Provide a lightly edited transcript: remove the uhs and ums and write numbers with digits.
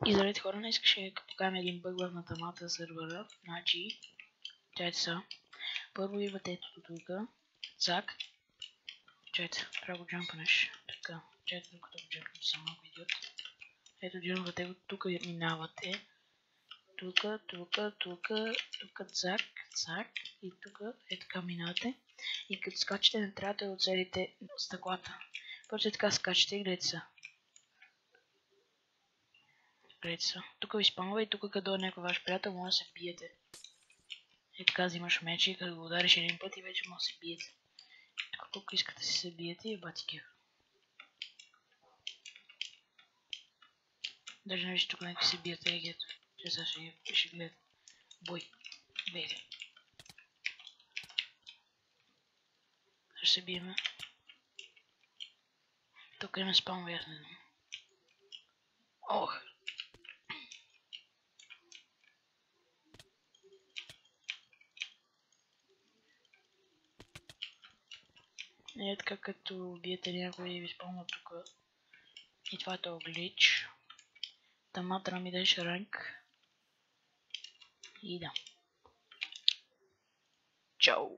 И здравейте хора, днес ще покажем един бъг в Натамата сервера. Значи, чайте са. Първо идвате ето тук, цак. Чайте, трябва го джампнеш. Така, чайте докато го джампнете са малко идиот. Ето джампвате го, тук минавате. Тук, цак. И тук е така минавате. И като скачате не трябва да оцелите стъклата. Просто така скачате и гледате са. Тук ви спамва и тук като дойде някой ваш приятел може да се биете. И така взимаш меч и като го удариш един път и вече може да се биете. Тук колко искате си се биете и бати кеф. Даже не виж тук някой се биете егето. Че сега ще гледа. Бой. Бейде. Ще се биеме. Тук има спамва, аз не знам. Ох! Е така като биете някой и ви спомня тук. И това е този глич. Тамата ми дадеш ранг. И да. Чао!